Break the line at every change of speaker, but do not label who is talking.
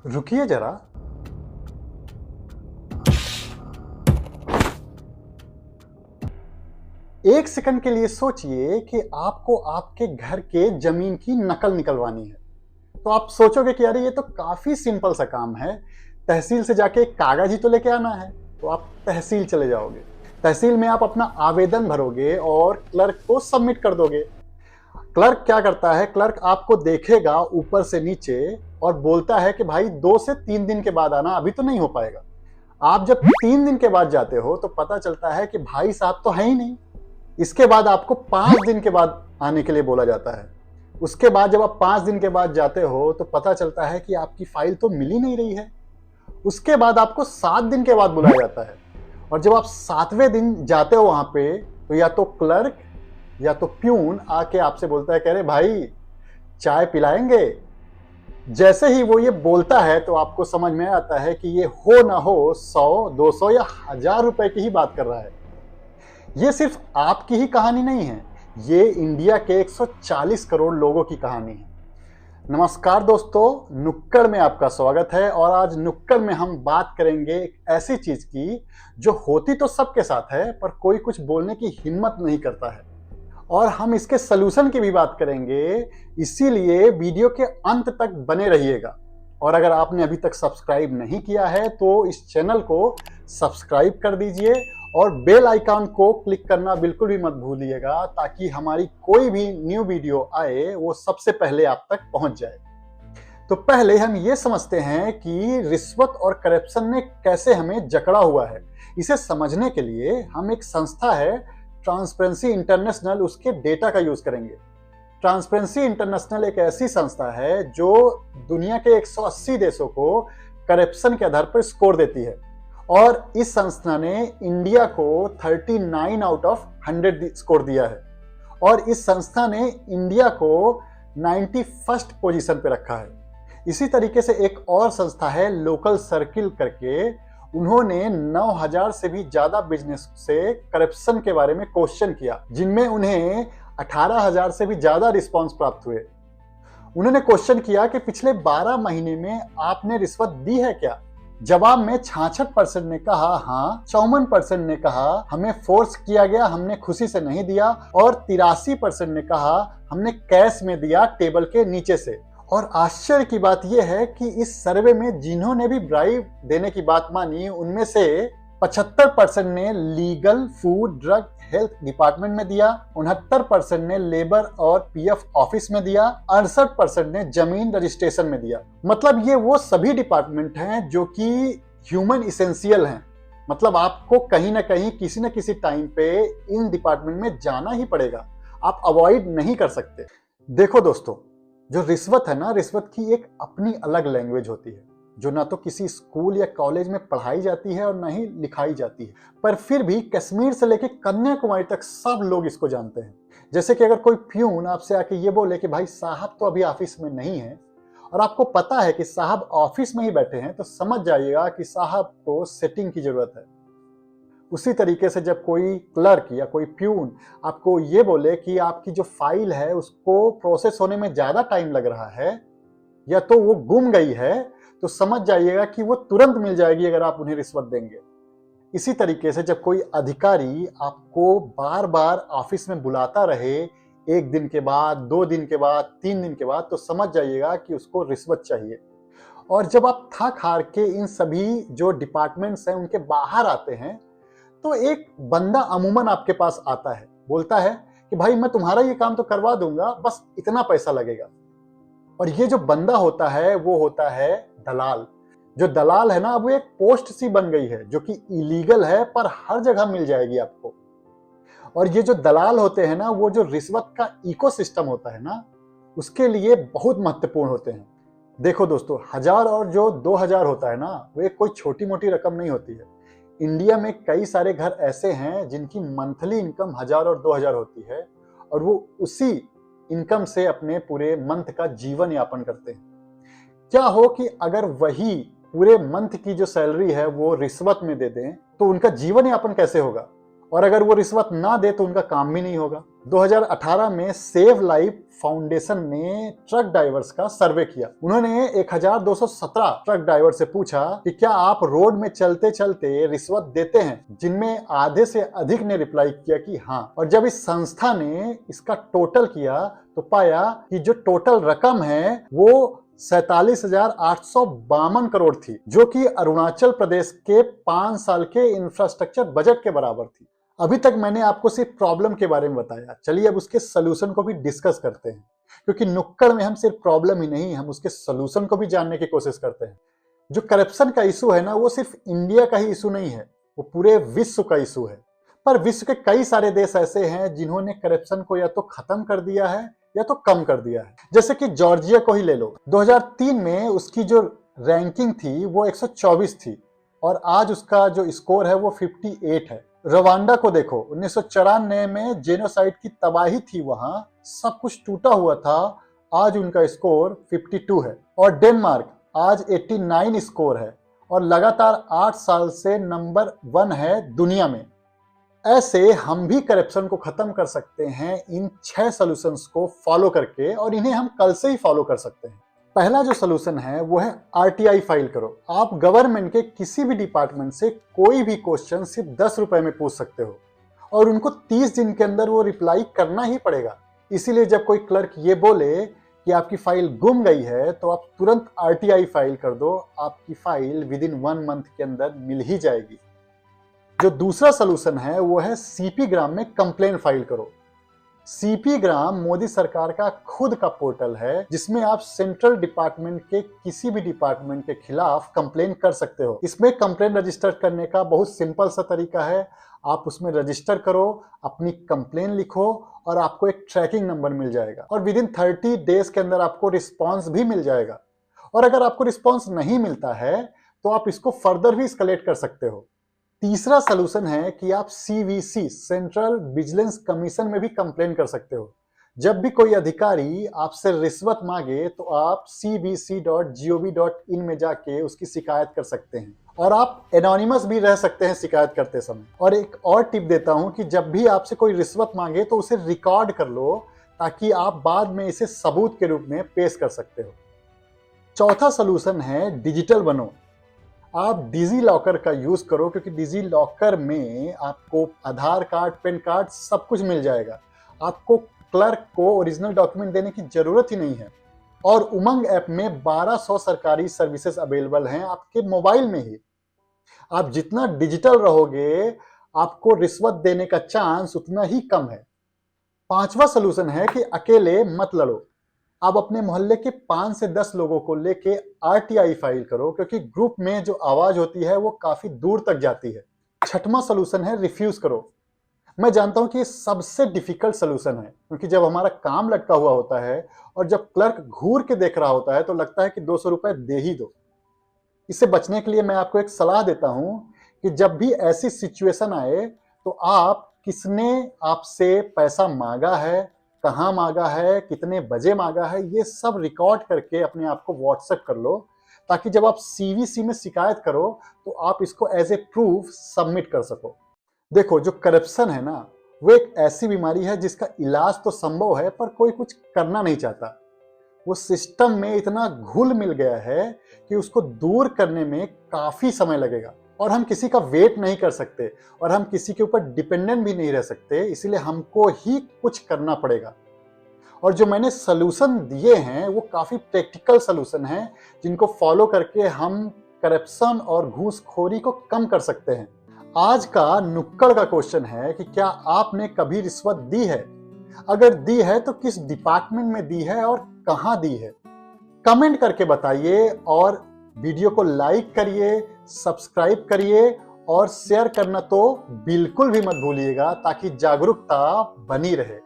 रुकिए जरा। एक सेकंड के लिए सोचिए कि आपको आपके घर के जमीन की नकल निकलवानी है। तो आप सोचोगे कि अरे ये तो काफी सिंपल सा काम है, तहसील से जाके एक कागज ही तो लेके आना है। तो आप तहसील चले जाओगे। तहसील में आप अपना आवेदन भरोगे और क्लर्क को सबमिट कर दोगे। क्लर्क क्या करता है, क्लर्क आपको देखेगा ऊपर से नीचे और बोलता है कि भाई 2 से 3 दिन के बाद आना, अभी तो नहीं हो पाएगा। आप जब 3 दिन के बाद जाते हो तो पता चलता है कि भाई साहब तो है ही नहीं। इसके बाद आपको 5 दिन के बाद आने के लिए बोला जाता है। उसके बाद जब आप 5 दिन के बाद जाते हो तो पता चलता है कि आपकी फाइल तो मिल ही नहीं रही है। उसके बाद आपको 7 दिन के बाद बुलाया जाता है। और जब आप 7वें दिन जाते हो वहां पे, तो या तो क्लर्क या तो प्यून आके आपसे बोलता है, कह रहे भाई चाय पिलाएंगे। जैसे ही वो ये बोलता है तो आपको समझ में आता है कि ये हो ना हो 100, 200 या 1000 रुपए की ही बात कर रहा है। ये सिर्फ आपकी ही कहानी नहीं है, ये इंडिया के 140 करोड़ लोगों की कहानी है। नमस्कार दोस्तों, नुक्कड़ में आपका स्वागत है। और आज नुक्कड़ में हम बात करेंगे एक ऐसी चीज की जो होती तो सबके साथ है पर कोई कुछ बोलने की हिम्मत नहीं करता है। और हम इसके सलूशन की भी बात करेंगे, इसीलिए वीडियो के अंत तक बने रहिएगा। और अगर आपने अभी तक सब्सक्राइब नहीं किया है तो इस चैनल को सब्सक्राइब कर दीजिए और बेल आइकन को क्लिक करना बिल्कुल भी मत भूलिएगा, ताकि हमारी कोई भी न्यू वीडियो आए वो सबसे पहले आप तक पहुंच जाए। तो पहले हम ये समझते हैं कि रिश्वत और करप्शन ने कैसे हमें जकड़ा हुआ है। इसे समझने के लिए हम एक संस्था है ट्रांसपेरेंसी इंटरनेशनल, उसके डेटा का यूज करेंगे। ट्रांसपेरेंसी इंटरनेशनल एक ऐसी संस्था है जो दुनिया के 180 देशों को करप्शन के आधार पर स्कोर देती है। और इस संस्था ने इंडिया को 39 आउट ऑफ 100 स्कोर दिया है। और इस संस्था ने इंडिया को 91st पोजीशन पे रखा है। इसी तरीके से एक और संस्था है लोकल सर्किल करके, उन्होंने 9000 से भी ज्यादा बिजनेस से करप्शन के बारे में क्वेश्चन किया, जिनमें उन्हें 18000 से भी ज्यादा रिस्पांस प्राप्त हुए। उन्होंने क्वेश्चन किया कि पिछले 12 महीने में आपने रिश्वत दी है क्या? जवाब में 66% ने कहा हाँ, 54% ने कहा हमें फोर्स किया गया, हमने खुशी से नहीं दिया, और 83% ने कहा हमने कैश में दिया टेबल के नीचे से। और आश्चर्य की बात यह है कि इस सर्वे में जिन्होंने भी ब्राइब देने की बात मानी, उनमें से 75% ने legal, food, drug, health department में दिया, 69% ने लेबर और पीएफ ऑफिस में दिया, 68% ने जमीन रजिस्ट्रेशन में दिया। मतलब ये वो सभी डिपार्टमेंट हैं जो कि ह्यूमन इसेंशियल हैं। मतलब आपको कहीं ना कहीं किसी न किसी टाइम पे इन डिपार्टमेंट में जाना ही पड़ेगा, आप अवॉइड नहीं कर सकते। देखो दोस्तों, जो रिश्वत है ना, रिश्वत की एक अपनी अलग लैंग्वेज होती है जो ना तो किसी स्कूल या कॉलेज में पढ़ाई जाती है और ना ही लिखाई जाती है, पर फिर भी कश्मीर से लेकर कन्याकुमारी तक सब लोग इसको जानते हैं। जैसे कि अगर कोई प्यून आपसे आके ये बोले कि भाई साहब तो अभी ऑफिस में नहीं है, और आपको पता है कि साहब ऑफिस में ही बैठे हैं, तो समझ जाइएगा कि साहब को सेटिंग की जरूरत है। उसी तरीके से जब कोई क्लर्क या कोई प्यून आपको ये बोले कि आपकी जो फाइल है उसको प्रोसेस होने में ज्यादा टाइम लग रहा है या तो वो गुम गई है, तो समझ जाइएगा कि वो तुरंत मिल जाएगी अगर आप उन्हें रिश्वत देंगे। इसी तरीके से जब कोई अधिकारी आपको बार बार ऑफिस में बुलाता रहे, 1 दिन के बाद, 2 दिन के बाद, 3 दिन के बाद, तो समझ जाइएगा कि उसको रिश्वत चाहिए। और जब आप थक हार के इन सभी जो डिपार्टमेंट्स हैं उनके बाहर आते हैं, तो एक बंदा अमूमन आपके पास आता है, बोलता है कि भाई मैं तुम्हारा ये काम तो करवा दूंगा, बस इतना पैसा लगेगा। और ये जो बंदा होता है वो होता है दलाल। जो दलाल है ना, वो एक पोस्ट सी बन गई है जो कि इलीगल है पर हर जगह मिल जाएगी आपको। और ये जो दलाल होते हैं ना, वो जो रिश्वत का इकोसिस्टम होता है ना, उसके लिए बहुत महत्वपूर्ण होते हैं। देखो दोस्तों, 1000 और जो 2000 होता है ना, वो एक कोई छोटी मोटी रकम नहीं होती है। इंडिया में कई सारे घर ऐसे हैं जिनकी मंथली इनकम 1000 और 2000 होती है, और वो उसी इनकम से अपने पूरे मंथ का जीवन यापन करते हैं। क्या हो कि अगर वही पूरे मंथ की जो सैलरी है वो रिश्वत में दे दें, तो उनका जीवन यापन कैसे होगा? और अगर वो रिश्वत ना दे तो उनका काम भी नहीं होगा। 2018 में सेव लाइफ फाउंडेशन ने ट्रक ड्राइवर्स का सर्वे किया। उन्होंने 1217 ट्रक ड्राइवर से पूछा कि क्या आप रोड में चलते चलते रिश्वत देते हैं, जिनमें आधे से अधिक ने रिप्लाई किया कि हाँ। और जब इस संस्था ने इसका टोटल किया तो पाया कि जो टोटल रकम है वो 47,852 करोड़ थी, जो कि अरुणाचल प्रदेश के 5 साल के इंफ्रास्ट्रक्चर बजट के बराबर थी। अभी तक मैंने आपको सिर्फ प्रॉब्लम के बारे में बताया, चलिए अब उसके सोल्यूशन को भी डिस्कस करते हैं, क्योंकि नुक्कड़ में हम सिर्फ प्रॉब्लम ही नहीं, हम उसके सोल्यूशन को भी जानने की कोशिश करते हैं। जो करप्शन का इशू है ना, वो सिर्फ इंडिया का ही इशू नहीं है, वो पूरे विश्व का इशू है। पर विश्व के कई सारे देश ऐसे हैं जिन्होंने करप्शन को या तो खत्म कर दिया है या तो कम कर दिया है। जैसे कि जॉर्जिया को ही ले लो, 2003 में उसकी जो रैंकिंग थी वो 124 थी और आज उसका जो स्कोर है वो 58 है। रवांडा को देखो, 1994 में जेनोसाइड की तबाही थी, वहां सब कुछ टूटा हुआ था, आज उनका स्कोर 52 है। और डेनमार्क आज 89 स्कोर है और लगातार 8 साल से नंबर 1 है दुनिया में। ऐसे हम भी करप्शन को खत्म कर सकते हैं इन 6 सॉल्यूशंस को फॉलो करके, और इन्हें हम कल से ही फॉलो कर सकते हैं। पहला जो सॉल्यूशन है वो है आरटीआई फाइल करो। आप गवर्नमेंट के किसी भी डिपार्टमेंट से कोई भी क्वेश्चन सिर्फ 10 रुपए में पूछ सकते हो और उनको 30 दिन के अंदर वो रिप्लाई करना ही पड़ेगा। इसीलिए जब कोई क्लर्क ये बोले कि आपकी फाइल गुम गई है तो आप तुरंत आरटीआई फाइल कर दो, आपकी फाइल विदिन 1 मंथ के अंदर मिल ही जाएगी। जो दूसरा सॉल्यूशन है वो है सीपी ग्राम में कंप्लेन फाइल करो। सीपी ग्राम मोदी सरकार का खुद का पोर्टल है जिसमें आप सेंट्रल डिपार्टमेंट के किसी भी डिपार्टमेंट के खिलाफ कंप्लेन कर सकते हो। इसमें कंप्लेन रजिस्टर करने का बहुत सिंपल सा तरीका है। आप उसमें रजिस्टर करो, अपनी कंप्लेन लिखो और आपको एक ट्रैकिंग नंबर मिल जाएगा और विदिन 30 डेज के अंदर आपको रिस्पॉन्स भी मिल जाएगा। और अगर आपको रिस्पॉन्स नहीं मिलता है तो आप इसको फर्दर भी एस्केलेट कर सकते हो। तीसरा सलूशन है कि आप सीवीसी सेंट्रल विजिलेंस कमीशन में भी कंप्लेन कर सकते हो। जब भी कोई अधिकारी आपसे रिश्वत मांगे तो आप cbc.gov.in में जाके उसकी शिकायत कर सकते हैं और आप एनोनिमस भी रह सकते हैं शिकायत करते समय। और एक और टिप देता हूं कि जब भी आपसे कोई रिश्वत मांगे तो उसे रिकॉर्ड कर लो ताकि आप बाद में इसे सबूत के रूप में पेश कर सकते हो। चौथा सलूशन है डिजिटल बनो। आप डिजी लॉकर का यूज करो क्योंकि डिजी लॉकर में आपको आधार कार्ड, पैन कार्ड सब कुछ मिल जाएगा। आपको क्लर्क को ओरिजिनल डॉक्यूमेंट देने की जरूरत ही नहीं है। और उमंग ऐप में 1200 सरकारी सर्विसेज अवेलेबल हैं आपके मोबाइल में ही। आप जितना डिजिटल रहोगे आपको रिश्वत देने का चांस उतना ही कम है। पांचवा सलूशन है कि अकेले मत लड़ो। आप अपने मोहल्ले के 5 से 10 लोगों को लेके आरटीआई फाइल करो क्योंकि ग्रुप में जो आवाज होती है वो काफी दूर तक जाती है। छठवां सलूशन है रिफ्यूज करो। मैं जानता हूं कि ये सबसे डिफिकल्ट सलूशन है क्योंकि जब हमारा काम लटका हुआ होता है और जब क्लर्क घूर के देख रहा होता है तो लगता है कि 200 रुपए दे ही दो। इससे बचने के लिए मैं आपको एक सलाह देता हूं कि जब भी ऐसी सिचुएशन आए तो आप किसने आपसे पैसा मांगा है, कहाँ मांगा है, कितने बजे मांगा है, ये सब रिकॉर्ड करके अपने आप को व्हाट्सएप कर लो ताकि जब आप सीवीसी में शिकायत करो तो आप इसको एज ए प्रूफ सबमिट कर सको। देखो, जो करप्शन है ना वो एक ऐसी बीमारी है जिसका इलाज तो संभव है पर कोई कुछ करना नहीं चाहता। वो सिस्टम में इतना घुल मिल गया है कि उसको दूर करने में काफी समय लगेगा और हम किसी का वेट नहीं कर सकते और हम किसी के ऊपर डिपेंडेंट भी नहीं रह सकते, इसीलिए हमको ही कुछ करना पड़ेगा। और जो मैंने सलूशन दिए हैं वो काफी प्रैक्टिकल सलूशन हैं जिनको फॉलो करके हम करप्शन और घूसखोरी को कम कर सकते हैं। आज का नुक्कड़ का क्वेश्चन है कि क्या आपने कभी रिश्वत दी है? अगर दी है तो किस डिपार्टमेंट में दी है और कहां दी है? कमेंट करके बताइए और वीडियो को लाइक करिए, सब्सक्राइब करिए और शेयर करना तो बिल्कुल भी मत भूलिएगा ताकि जागरूकता बनी रहे।